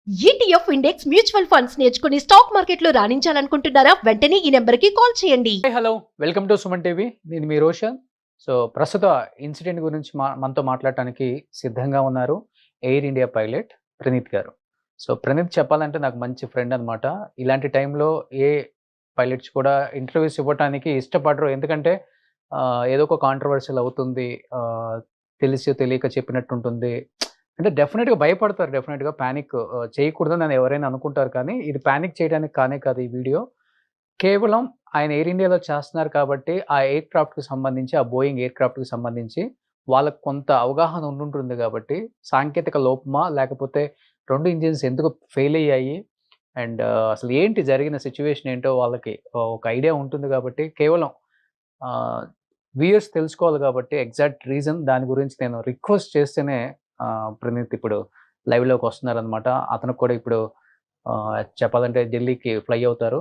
ETF index mutual funds నేర్చుకుని stock మార్కెట్లో రాణించాలనుకుంటున్నారా? వెంటనే ఈ నెంబర్కి కాల్ చేయండి. Hello, welcome to Suman TV. నేను మీ రోషన్. సో ప్రస్తుత ఇన్సిడెంట్ గురించి మనతో మాట్లాడటానికి సిద్ధంగా ఉన్నారు ఎయిర్ ఇండియా పైలట్ ప్రణీత్ గారు. సో ప్రణీత్ చెప్పాలంటే నాకు మంచి ఫ్రెండ్ అనమాట. ఇలాంటి టైంలో ఏ పైలట్స్ కూడా ఇంటర్వ్యూస్ ఇవ్వడానికి ఇష్టపడరు. ఎందుకంటే ఏదో ఒక కాంట్రవర్షియల్ అవుతుంది, తెలిసి తెలియక చెప్పినట్టు ఉంటుంది. అంటే డెఫినెట్‌గా భయపడతారు. డెఫినెట్‌గా ప్యానిక్ చేయకూడదని ఎవరైనా అనుకుంటారు. కానీ ఇది ప్యానిక్ చేయడానికి కానే కాదు ఈ వీడియో. కేవలం ఆయన ఎయిర్ ఇండియాలో చేస్తున్నారు కాబట్టి, ఆ ఎయిర్ క్రాఫ్ట్‌కి సంబంధించి, ఆ బోయింగ్ ఎయిర్ క్రాఫ్ట్‌కి సంబంధించి వాళ్ళకి కొంత అవగాహన ఉండుంటుంది కాబట్టి, సాంకేతిక లోపమా? లేకపోతే 2 ఇంజిన్స్ ఎందుకు ఫెయిల్ అయ్యాయి? అండ్ అసలు ఏంటి జరిగిన సిట్యుయేషన్ ఏంటో వాళ్ళకి ఒక ఐడియా ఉంటుంది కాబట్టి, కేవలం ఆహ్, వ్యూయర్స్ తెలుసుకోవాలి కాబట్టి ఎగ్జాక్ట్ రీజన్ దాని గురించి నేను రిక్వెస్ట్ చేస్తేనే ప్రణీత్ ఇప్పుడు లైవ్‌లోకి వస్తున్నారనమాట. అతనికి కూడా ఇప్పుడు చెప్పాలంటే ఢిల్లీకి ఫ్లై అవుతారు.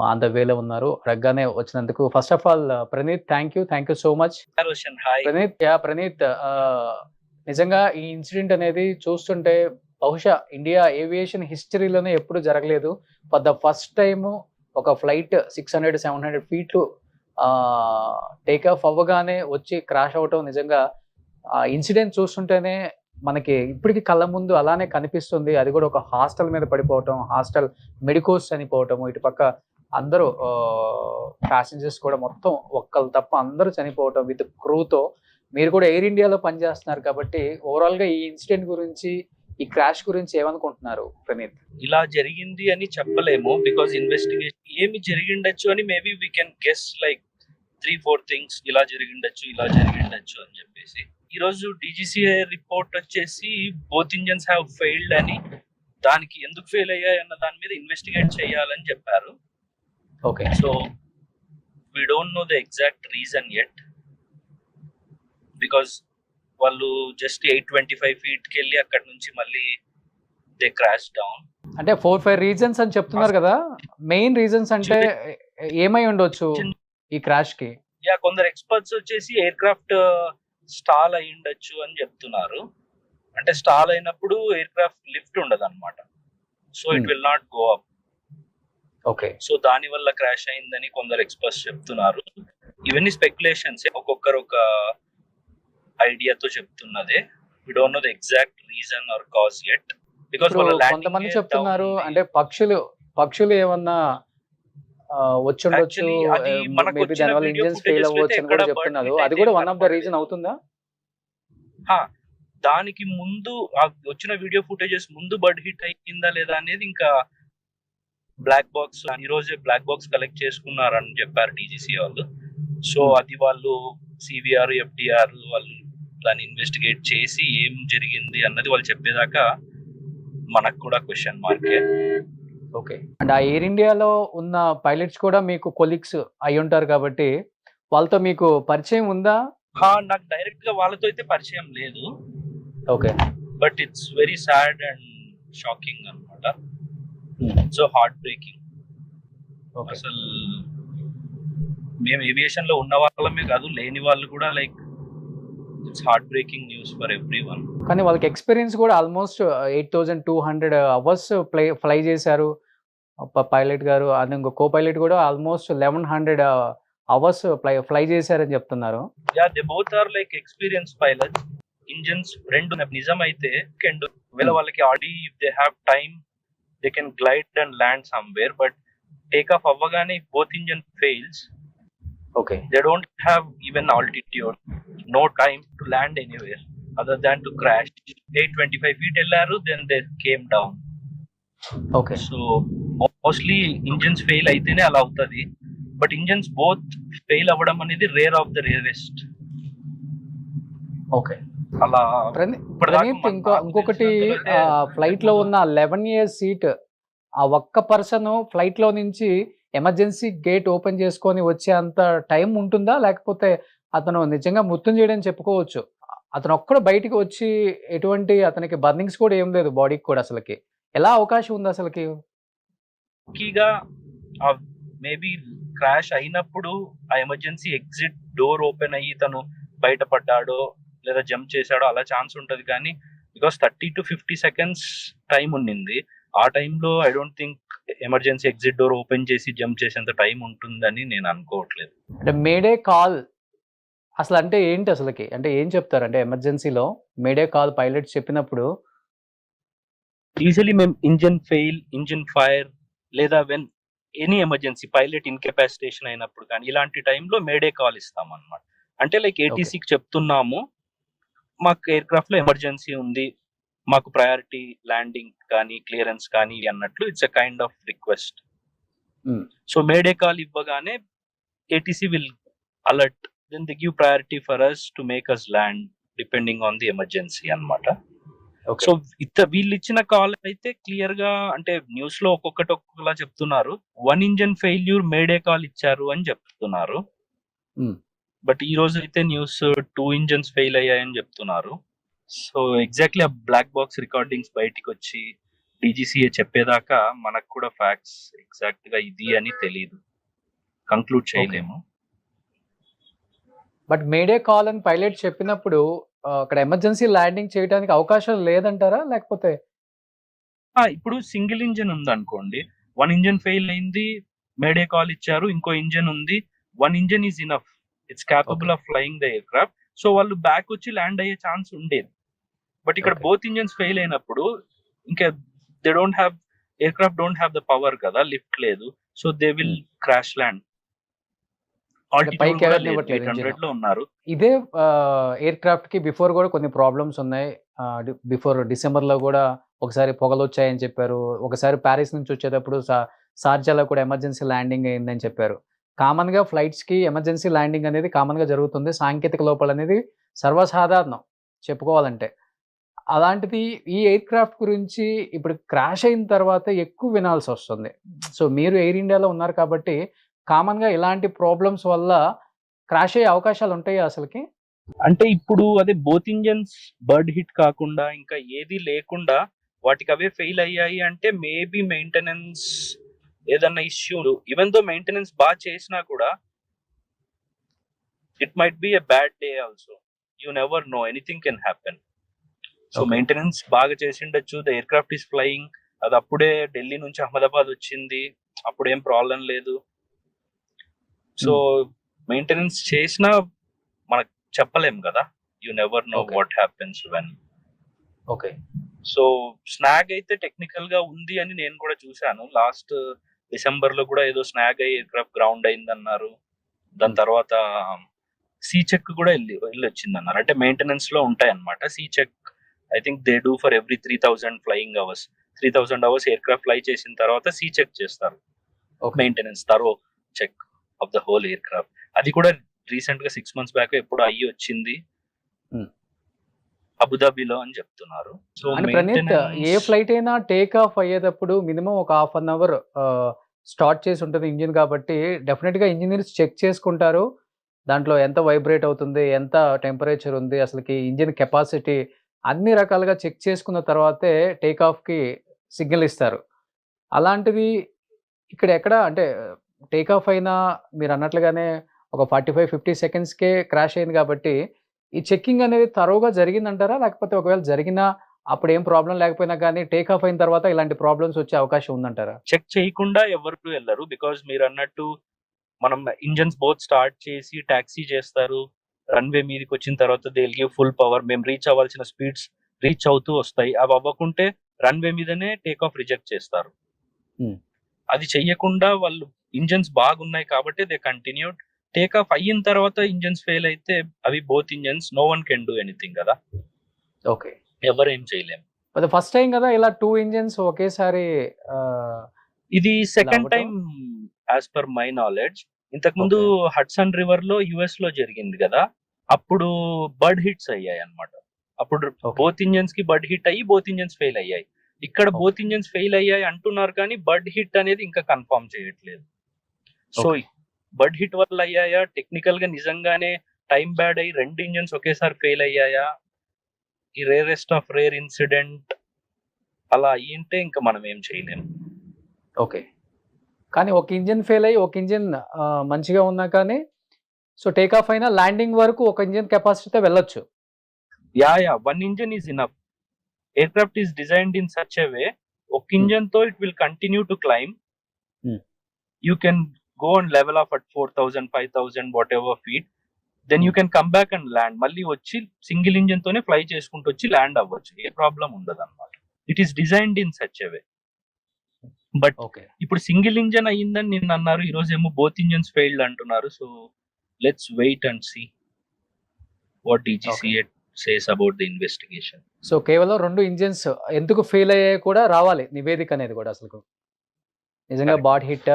ఆన్ ద వేలో ఉన్నారు. అడగగానే వచ్చినందుకు first of all Praneeth thank you so much. Roshan hi. Praneeth నిజంగా ఈ ఇన్సిడెంట్ అనేది చూస్తుంటే బహుశా ఇండియా ఏవియేషన్ హిస్టరీలోనే ఎప్పుడు జరగలేదు. ఫర్ ద ఫస్ట్ టైమ్ ఒక ఫ్లైట్ 600, 700 ఫీట్లు టేక్ ఆఫ్ అవ్వగానే వచ్చి క్రాష్ అవ్వటం నిజంగా ఇన్సిడెంట్ చూస్తుంటేనే మనకి ఇప్పటికి కళ్ళ ముందు అలానే కనిపిస్తుంది. అది కూడా ఒక హాస్టల్ మీద పడిపోవటం, హాస్టల్ మెడికోస్ చనిపోవటము, ఇటు పక్క అందరూ ప్యాసింజర్స్ కూడా మొత్తం ఒక్కళ్ళు తప్ప అందరూ చనిపోవటం విత్ క్రూతో. మీరు కూడా ఎయిర్ ఇండియాలో పనిచేస్తున్నారు కాబట్టి ఓవరాల్‌గా ఈ ఇన్సిడెంట్ గురించి, ఈ క్రాష్ గురించి ఏమనుకుంటున్నారు ప్రణీత్? ఇలా జరిగింది అని చెప్పలేము. బికాజ్ ఇన్వెస్టిగేషన్ ఏమి జరిగిండొచ్చు అని maybe we can guess like 3-4 things. ఇలా జరిగిండొచ్చు అని చెప్పేసి. ఈ రోజు DGCA రిపోర్ట్ వచ్చేసి బోత్ ఇంజన్స్ హ్యావ్ ఫెయిల్డ్ అని, దానికి ఎందుకు ఫెయిల్ అయ్యాయి అన్న దాని మీద ఇన్వెస్టిగేట్ చేయాలని చెప్పారు. Okay. So we don't know the exact reason yet. Because వాళ్ళు జస్ట్ 825 ఫీట్కి వెళ్ళి అక్కడ నుంచి మళ్ళీ దే క్రాష్ డౌన్. అంటే 4-5 రీజన్స్ అని చెప్తున్నారు కదా. మెయిన్ రీజన్స్ అంటే ఏమై ఉండొచ్చు ఈ క్రాష్ కి? కొందరు ఎక్స్పర్ట్స్ వచ్చేసి ఎయిర్ క్రాఫ్ట్ స్టాల్ అయి ఉండొచ్చు అని చెప్తున్నారు. అంటే స్టాల్ అయినప్పుడు ఎయిర్ క్రాఫ్ట్ లిఫ్ట్ ఉండదు అనమాట. So it will not go up. Okay. So దాని వల్ల క్రాష్ అయిందని కొందరు ఎక్స్పర్ట్స్ చెప్తున్నారు. ఇవన్నీ స్పెక్యులేషన్స్, ఒక్కొక్కరు ఒక ఐడియాతో చెప్తున్నదే. We don't know the exact reason or cause yet. Because కొంతమంది చెప్తున్నారు అంటే పక్షులు ఏమన్నా వచ్చుండొచ్చు, మేబీ దానివల్ల ఇంజిన్స్ ఫెయిల్ అవ్వచ్చు అని కూడా చెప్తున్నారు. అది కూడా వన్ ఆఫ్ ద రీజన్ అవుతుందా? దానికి ముందు వచ్చిన వీడియో ఫుటేజెస్ ముందు బర్డ్ హిట్ అయిందా లేదా అనేది ఇంకా బ్లాక్ బాక్స్, ఈ రోజే బ్లాక్ బాక్స్ కలెక్ట్ చేసుకున్నారని చెప్పారు DGCA వాళ్ళు. సో అది వాళ్ళు CVR, FDR వాళ్ళు దాన్ని ఇన్వెస్టిగేట్ చేసి ఏం జరిగింది అన్నది వాళ్ళు చెప్పేదాకా మనకు కూడా క్వశ్చన్ మార్కే. ఓకే. అండ్ ఆ ఎయిర్ ఇండియాలో ఉన్న పైలట్స్ కూడా మీకు కొలీగ్స్ అయి ఉంటారు కాబట్టి వాళ్ళతో మీకు పరిచయం ఉందా? నాకు డైరెక్ట్ గా వాళ్ళతో అయితే పరిచయం లేదు. Okay. But it's very sad and shocking అన్నమాట. So heartbreaking. అసలు మేము ఏవియేషన్ లో ఉన్న వాళ్ళమే కాదు, లేని వాళ్ళు కూడా like it's heartbreaking news for everyone. కానీ వాళ్ళకి ఎక్స్పీరియన్స్ కూడా ఆల్మోస్ట్ 8200 అవర్స్ ఫ్లై చేశారు పైలట్ గారు. అది ఇంకో కో పైలట్ కూడా ఆల్మోస్ట్ 1100 అవర్స్ ఫ్లై చేశారని చెప్తున్నారు. They both are like experience pilots. Engines రెండు నిజం అయితే ఒకవేళ వాళ్ళకి ఆడి if they have time they can glide and land somewhere. But take off అవ్వగానే both engine fails. Okay. They don't have even altitude, no time to land anywhere other than to crash. 825 feet ellaru, then they came down. Okay. So mostly engines fail aitene ala avutadi, but engines both fail avadam anedi rare of the rarest. Okay. అలా ప్రణీత్ ఇంకొకటి flight లో ఉన్న 11 years seat, ఆ ఒక్క person flight లో నుంచి emergency gate open చేసుకొని వచ్చే అంత టైం ఉంటుందా? లేకపోతే అతను నిజంగా మృత్యుంజయుడని చెప్పుకోవచ్చు? అతను ఒక్కడు బయటికి వచ్చి ఎటువంటి అతనికి బర్నింగ్స్ కూడా ఏం లేదు బాడీకి కూడా. అసలుకి ఎలా అవకాశం ఉంది అసలుకి? మేబీ క్రాష్ అయినప్పుడు ఆ ఎమర్జెన్సీ ఎగ్జిట్ డోర్ ఓపెన్ అయ్యి తను బయటపడ్డాడో లేదా జంప్ చేశాడో అలా ఛాన్స్ ఉంటది. కానీ బికాస్ 30 to 50 seconds టైం ఉండింది. ఆ టైంలో I don't think emergency exit door open చేసి జంప్ చేసేంత టైం ఉంటుందని నేను అనుకోవట్లేదు. అంటే మేడే కాల్ అసలు అంటే ఏంటి అసలుకి? అంటే ఏం చెప్తారు? అంటే ఎమర్జెన్సీలో మేడే కాల్ పైలట్స్ చెప్పినప్పుడు యూజువల్లీ మేము ఇంజిన్ ఫెయిల్, ఇంజిన్ ఫైర్ లేదా వెన్ ఎనీ ఎమర్జెన్సీ పైలట్ ఇన్కెపాసిటేషన్ అయినప్పుడు కానీ ఇలాంటి టైంలో మేడే కాల్ ఇస్తాం అన్నమాట. అంటే లైక్ ఏటీసీకి చెప్తున్నాము, మాకు ఎయిర్ క్రాఫ్ట్ లో ఎమర్జెన్సీ ఉంది, మాకు ప్రయారిటీ ల్యాండింగ్ కానీ క్లియరెన్స్ కానీ అన్నట్లు it's a kind of request. So mayday call ఇవ్వగానే ATC will alert, then they give priority for us to make us land depending on the emergency అన్నమాట. So వీళ్ళు ఇచ్చిన కాల్ అయితే క్లియర్ గా అంటే న్యూస్ లో ఒక్కొక్కలా చెప్తున్నారు. 1 ఇంజన్ ఫెయిల్యూర్ మేడే కాల్ ఇచ్చారు అని చెప్తున్నారు. బట్ ఈ రోజు అయితే న్యూస్ 2 ఇంజన్స్ ఫెయిల్ అయ్యాయని చెప్తున్నారు. సో ఎగ్జాక్ట్లీ ఆ బ్లాక్ బాక్స్ రికార్డింగ్స్ బయటికి వచ్చి డీజీసీఏ చెప్పేదాకా మనకు కూడా ఫ్యాక్ట్స్ ఎగ్జాక్ట్ గా ఇది అని తెలియదు, కంక్లూడ్ చేయలేము. బట్ మేడే కాల్ అని పైలట్ చెప్పినప్పుడు అక్కడ ఎమర్జెన్సీ ల్యాండింగ్ చేయడానికి అవకాశం లేదంటారా? లేకపోతే ఇప్పుడు సింగిల్ ఇంజన్ ఉంది అనుకోండి, 1 ఇంజన్ ఫెయిల్ అయింది, మేడే కాల్ ఇచ్చారు, ఇంకో ఇంజన్ ఉంది, 1 engine is enough, it's capable of flying the air craft. So వాళ్ళు బ్యాక్ వచ్చి ల్యాండ్ అయ్యే ఛాన్స్ ఉండేది. బట్ ఇక్కడ బోత్ ఇంజన్స్ ఫెయిల్ అయినప్పుడు ఇంకా they don't have, air craft don't have the power కదా, లిఫ్ట్ లేదు, so they will crash land. ఉన్నారు. ఇదే ఎయిర్ క్రాఫ్ట్ కి బిఫోర్ కూడా కొన్ని ప్రాబ్లమ్స్ ఉన్నాయి. బిఫోర్ డిసెంబర్ లో కూడా ఒకసారి పొగలు వచ్చాయని చెప్పారు. ఒకసారి ప్యారిస్ నుంచి వచ్చేటప్పుడు షార్జాలో కూడా ఎమర్జెన్సీ ల్యాండింగ్ అయిందని చెప్పారు. కామన్ గా ఫ్లైట్స్ కి ఎమర్జెన్సీ ల్యాండింగ్ అనేది కామన్ గా జరుగుతుంది. సాంకేతిక లోపాలు అనేది సర్వసాధారణం చెప్పుకోవాలంటే. అలాంటిది ఈ ఎయిర్ క్రాఫ్ట్ గురించి ఇప్పుడు క్రాష్ అయిన తర్వాత ఎక్కువ వినాల్సి వస్తుంది. సో మీరు ఎయిర్ ఇండియాలో ఉన్నారు కాబట్టి కామన్ గా ఇలాంటి ప్రాబ్లమ్స్ వల్ల క్రాష్ అయ్యే అవకాశాలు ఉంటాయి అసలుకి? అంటే ఇప్పుడు అదే బోత్ ఇంజన్స్ బర్డ్ హిట్ కాకుండా ఇంకా ఏది లేకుండా వాటికి అవే ఫెయిల్ అయ్యాయి అంటే మేబీ మెయింటెనెన్స్ ఏదన్నా ఇష్యూలు, ఈవెన్ దో మెయింటెనెన్స్ బాగా చేసినా కూడా it might be a bad day also, you never know, anything can happen. So maintenance బాగా చేసిండొచ్చు, the aircraft is flying, అది అప్పుడే ఢిల్లీ నుంచి అహ్మదాబాద్ వచ్చింది, అప్పుడేం ప్రాబ్లం లేదు. సో మెయింటెనెన్స్ చేసినా మనకు చెప్పలేం కదా, you never know what happens when. Okay. So snag అయితే టెక్నికల్ గా ఉంది అని నేను కూడా చూశాను. లాస్ట్ డిసెంబర్ లో కూడా ఏదో స్నాగ్ అయ్యి ఎయిర్ క్రాఫ్ట్ గ్రౌండ్ అయింది అన్నారు. దాని తర్వాత సీ చెక్ కూడా వెళ్ళి వచ్చింది అన్నారు. అంటే మెయింటెనెన్స్ లో ఉంటాయి అన్నమాట C check. I think they do for every 3000 flying hours. 3000 hours aircraft fly చేసిన తర్వాత సీ చెక్ చేస్తారు, maintenance thorough check of the whole aircraft. అది కూడా రీసెంట్ గా 6 months బ్యాక్ ఎప్పుడు అయ్యి వచ్చింది అబుదాబిలో అని చెప్తున్నారు. సో ఏ ఫ్లైట్ అయినా టేక్ ఆఫ్ అయ్యేటప్పుడు మినిమం ఒక 1/2 hour స్టార్ట్ చేసి ఉంటుంది ఇంజిన్ కాబట్టి డెఫినెట్ గా ఇంజనీర్స్ చెక్ చేసుకుంటారు. దాంట్లో ఎంత వైబ్రేట్ అవుతుంది, ఎంత టెంపరేచర్ ఉంది, అసలుకి ఇంజిన్ కెపాసిటీ అన్ని రకాలుగా చెక్ చేసుకున్న తర్వాతే టేక్ ఆఫ్ కి సిగ్నల్ ఇస్తారు. అలాంటిది ఇక్కడ ఎక్కడ అంటే టేక్ ఆఫ్ అయినా మీరు అన్నట్లుగానే ఒక 45-50 సెకండ్స్కే క్రాష్ అయింది కాబట్టి ఈ చెక్కింగ్ అనేది తరోగా జరిగిందంటారా? లేకపోతే ఒకవేళ జరిగినా అప్పుడు ఏం ప్రాబ్లం లేకపోయినా కానీ టేక్ ఆఫ్ అయిన తర్వాత ఇలాంటి ప్రాబ్లమ్స్ వచ్చే అవకాశం ఉందంటారా? చెక్ చేయకుండా ఎవరు వెళ్ళరు. బికాజ్ మీరు అన్నట్టు మనం ఇంజన్స్ బోత్ స్టార్ట్ చేసి టాక్సీ చేస్తారు, రన్వే మీదకి వచ్చిన తర్వాత they will give full power, మేము రీచ్ అవ్వాల్సిన స్పీడ్స్ రీచ్ అవుతూ వస్తాయి. అవి అవ్వకుంటే రన్వే మీదనే టేక్ ఆఫ్ రిజెక్ట్ చేస్తారు. అది చెయ్యకుండా వాళ్ళు ఇంజన్స్ బాగున్నాయి కాబట్టి దే కంటిన్యూడ్. టేక్ ఆఫ్ అయిన తర్వాత ఇంజన్స్ ఫెయిల్ అయితే అవి both engines, no one can do anything కదా. ఓకే, ఎవరేం చేయలేము. అది ఫస్ట్ టైం కదా ఇలా 2 ఇంజన్స్ ఒకేసారి. ఇది second time as per my knowledge. ఇంతకు ముందు హడ్సన్ రివర్ లో యుఎస్ లో జరిగింది కదా, అప్పుడు బర్డ్ హిట్స్ అయ్యాయి అన్నమాట. అప్పుడు బోత్ ఇంజన్స్ కి బర్డ్ హిట్ అయ్యి బోత్ ఇంజన్స్ ఫెయిల్ అయ్యాయి. ఇక్కడ బోత్ ఇంజన్స్ ఫెయిల్ అయ్యాయి అంటున్నారు కానీ బర్డ్ హిట్ అనేది ఇంకా కన్ఫర్మ్ చేయట్లేదు. సో బర్డ్ హిట్ వల్ల అయ్యాయా, టెక్నికల్ గా నిజంగానే టైం బ్యాడ్ అయ్యి 2 ఇంజన్స్ ఒకేసారి ఫెయిల్ అయ్యాయా, ఈ రేరెస్ట్ ఆఫ్ రేర్ ఇన్సిడెంట్ అలా అయ్యింటే ఇంకా మనం ఏం చేయలేము. ఓకే, కానీ ఒక ఇంజిన్ ఫెయిల్ అయ్యి ఒక ఇంజిన్ మంచిగా ఉన్నా కానీ సో టేక్ ఆఫ్ అయినా ల్యాండింగ్ వరకు ఒక ఇంజిన్ కెపాసిటీతో వెళ్ళొచ్చు. Yeah 1 engine is enough. Aircraft is designed in such a way, ఒక ఇంజన్ తో it will continue to climb. You can go and level off at 4,000, 5,000 whatever feet, then you can come back and land. మళ్ళీ వచ్చి single engine తోనే fly చేసుకుంటూ వచ్చి land అవ్వచ్చు, ఏ problem ఉండదు అనమాట. It is designed in such a way. But ఇప్పుడు single engine అయ్యిందని నిన్న అన్నారు, ఈ రోజు ఏమో బోత్ ఇంజన్స్ ఫెయిల్డ్ అంటున్నారు. So let's wait and see what DGCA says about the investigation. So కేవలం 2 ఇంజిన్స్ ఎందుకు ఫెయిల్ అయ్యాయి కూడా రావాలి నివేదిక అనేది కూడా, అసలు నిజంగా బాడ్ హిట్.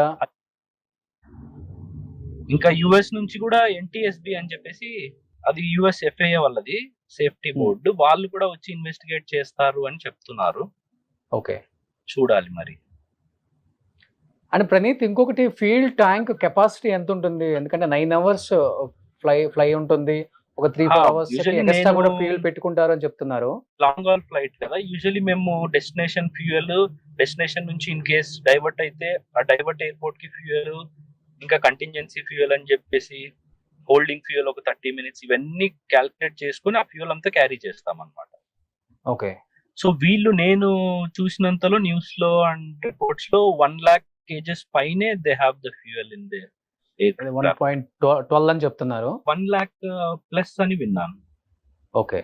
ఇంకా యుఎస్ నుంచి కూడా NTSB అని చెప్పేసి, అది US FAA వాళ్ళది సేఫ్టీ బోర్డు, వాళ్ళు కూడా వచ్చి ఇన్వెస్టిగేట్ చేస్తారు అని చెప్తున్నారు. ఓకే, చూడాలి మరి. అండ్ ప్రణీత్, ఇంకొకటి ఫ్యూయల్ ట్యాంక్ కెపాసిటీ ఎంత ఉంటుంది? ఎందుకంటే 9 hours ఫ్లై ఉంటుంది, ఒక 3-4 hours ఎక్స్ట్రా కూడా ఫ్యూయల్ పెట్టుకుంటారు అని చెప్తున్నారు. లాంగ్ హాల్ ఫ్లైట్ కదా, యూజువల్లీ మేము డెస్టినేషన్ ఫ్యూయల్, డెస్టినేషన్ నుంచి ఇన్ కేస్ డైవర్ట్ అయితే ఆ డైవర్ట్ ఎయిర్పోర్ట్ కి ఫ్యూయల్, ఇంకా కంటింజెన్సీ ఫ్యూయల్ అని చెప్పేసి హోల్డింగ్ ఫ్యూయల్ ఒక 30 minutes, ఇవన్నీ క్యాల్కులేట్ చేసుకుని ఆ ఫ్యూయల్ అంతా క్యారీ చేస్తాం అనమాట. ఓకే. సో వీళ్ళు నేను చూసినంతలో న్యూస్ లో అండ్ రిపోర్ట్స్ లో 1 lakh kgs పైనే they have the fuel in they. 1.12 అని చెప్తున్నారు. 1 lakh ప్లస్ అని విన్నాను. ఓకే.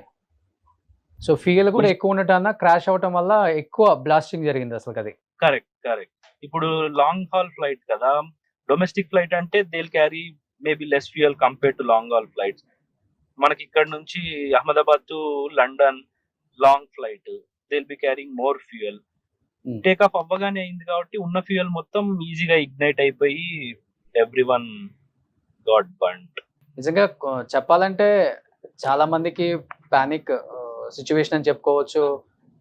సో ఫ్యూయల్ కూడా ఎక్కువ ఉండటం, క్రాష్ అవటం వల్ల ఎక్కువ బ్లాస్టింగ్ జరిగింది అసలు. అది కరెక్ట్. ఇప్పుడు లాంగ్ హాల్ ఫ్లైట్ కదా, డొమెస్టిక్ ఫ్లైట్ అంటే they will carry maybe less fuel compare to long hall flights. మనకి ఇక్కడ నుంచి Ahmedabad to London long flight, they will be carrying more fuel. Take off అవ్వగానే అయింది కాబట్టి ఉన్న ఫ్యూయల్ మొత్తం ఈజీగా ఇగ్నైట్ అయిపోయి ఎవ్రీవన్ గాట్ బర్న్డ్. నిజంగా చెప్పాలంటే చాలా మందికి పానిక్ సిచ్యువేషన్ అని చెప్పుకోవచ్చు.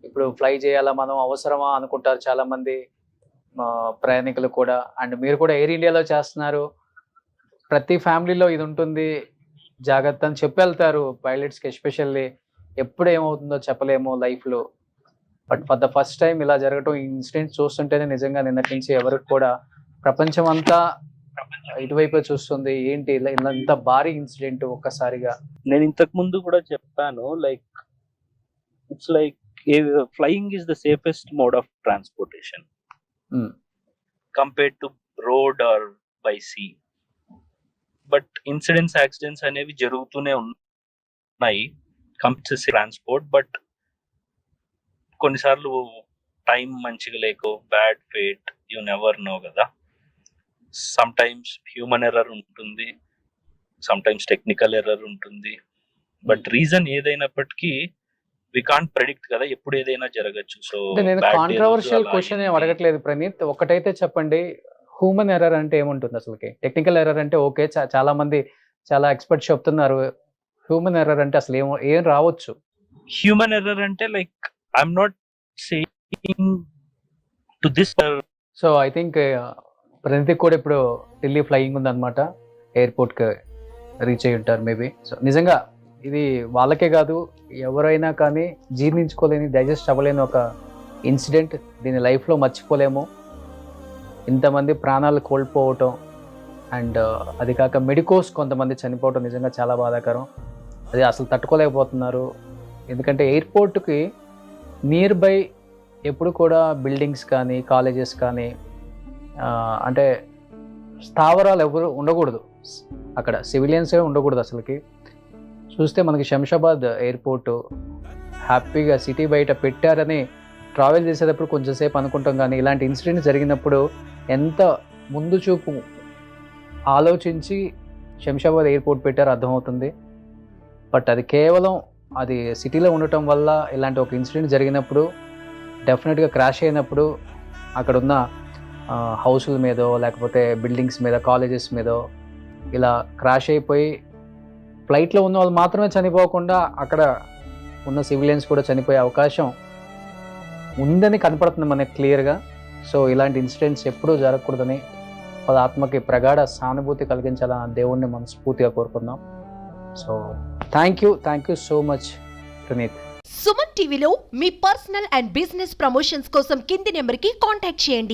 ఇప్పుడు ఫ్లై చేయాలా మనం, అవసరమా అనుకుంటారు చాలా మంది ప్రయాణికులు కూడా. అండ్ మీరు కూడా ఎయిర్ ఇండియాలో చేస్తున్నారు, ప్రతి ఫ్యామిలీలో ఇది ఉంటుంది, జాగ్రత్త అని చెప్పి వెళ్తారు పైలట్స్కి. ఎస్పెషల్లీ ఎప్పుడు ఏమవుతుందో చెప్పలేము లైఫ్లో. But for the first time ఇలా జరగటం, ఈ ఇన్సిడెంట్ చూస్తుంటేనే నిజంగా నిన్నటి నుంచి ఎవరికి కూడా ప్రపంచం అంతా ఇటువైపు చూస్తుంది. ఏంటి ఇలా ఇంత భారీ ఇన్సిడెంట్ ఒక్కసారిగా. నేను ఇంతకు ముందు కూడా చెప్పాను, like it's like flying is the safest mode of transportation compared to road or by sea. But incidents, accidents అనేవి జరుగుతూనే ఉన్నాయి కంపేర్ ట్రాన్స్పోర్ట్. బట్ కొన్నిసార్లు టైం మంచిగా లేకో, bad fate, you never know కదా. సమ్ టైమ్స్ హ్యూమన్ ఎర్రర్ ఉంటుంది, sometimes technical error ఉంటుంది. But reason ఏదైనప్పటికీ వి కాంట్ ప్రెడిక్ట్ కదా, ఎప్పుడు ఏదైనా జరగచ్చు. సో నేను కాంట్రవర్షియల్ క్వశ్చన్ ఏం అడగట్లేదు ప్రణీత్, ఒకటైతే చెప్పండి, హ్యూమన్ ఎర్రర్ అంటే ఏముంటుంది అసలుకి? టెక్నికల్ ఎర్రర్ అంటే ఓకే, చాలా మంది చాలా ఎక్స్పర్ట్స్ చెప్తున్నారు. హ్యూమన్ ఎర్రర్ అంటే అసలు ఏం రావచ్చు? హ్యూమన్ ఎర్రర్ అంటే like I'm not saying to this. So I think Praneeth కూడా ఇప్పుడు ఢిల్లీ ఫ్లయింగ్ ఉందన్నమాట, ఎయిర్పోర్ట్కి రీచ్ అయ్యి ఉంటారు మేబీ. సో నిజంగా ఇది వాళ్ళకే కాదు, ఎవరైనా కానీ జీర్ణించుకోలేని, డైజెస్ట్ అవ్వలేని ఒక ఇన్సిడెంట్. దీని లైఫ్లో మర్చిపోలేము. ఇంతమంది ప్రాణాలు కోల్పోవటం, అండ్ అది కాక మెడికోస్ కొంతమంది చనిపోవటం నిజంగా చాలా బాధాకరం. అది అసలు తట్టుకోలేకపోతున్నారు. ఎందుకంటే ఎయిర్పోర్ట్కి నియర్ బై ఎప్పుడు కూడా బిల్డింగ్స్ కానీ, కాలేజెస్ కానీ, అంటే స్థావరాలు ఎవరు ఉండకూడదు అక్కడ, సివిలియన్సే ఉండకూడదు అసలుకి. చూస్తే మనకి శంషాబాద్ ఎయిర్పోర్టు హ్యాపీగా సిటీ బయట పెట్టారని ట్రావెల్ చేసేటప్పుడు కొంచెంసేపు అనుకుంటాం, కానీ ఇలాంటి ఇన్సిడెంట్ జరిగినప్పుడు ఎంత ముందు చూపు ఆలోచించి శంషాబాద్ ఎయిర్పోర్ట్ పెట్టారో అర్థమవుతుంది. బట్ అది కేవలం అది సిటీలో ఉండటం వల్ల ఇలాంటి ఒక ఇన్సిడెంట్ జరిగినప్పుడు, డెఫినెట్గా క్రాష్ అయినప్పుడు అక్కడ ఉన్న హౌసుల మీదో లేకపోతే బిల్డింగ్స్ మీద, కాలేజెస్ మీదో ఇలా క్రాష్ అయిపోయి ఫ్లైట్లో ఉన్న వాళ్ళు మాత్రమే చనిపోకుండా అక్కడ ఉన్న సివిలియన్స్ కూడా చనిపోయే అవకాశం ఉందని కనపడుతుంది మనకి క్లియర్గా. సో ఇలాంటి ఇన్సిడెంట్స్ ఎప్పుడూ జరగకూడదని వాళ్ళ ఆత్మకి ప్రగాఢ సానుభూతి కలిగించాలని దేవుణ్ణి మనస్ఫూర్తిగా కోరుకుందాం. So thank you so much Praneeth. Suman టీవీలో మీ పర్సనల్ అండ్ బిజినెస్ ప్రమోషన్స్ కోసం కింది నెంబర్కి కాంటాక్ట్ చేయండి.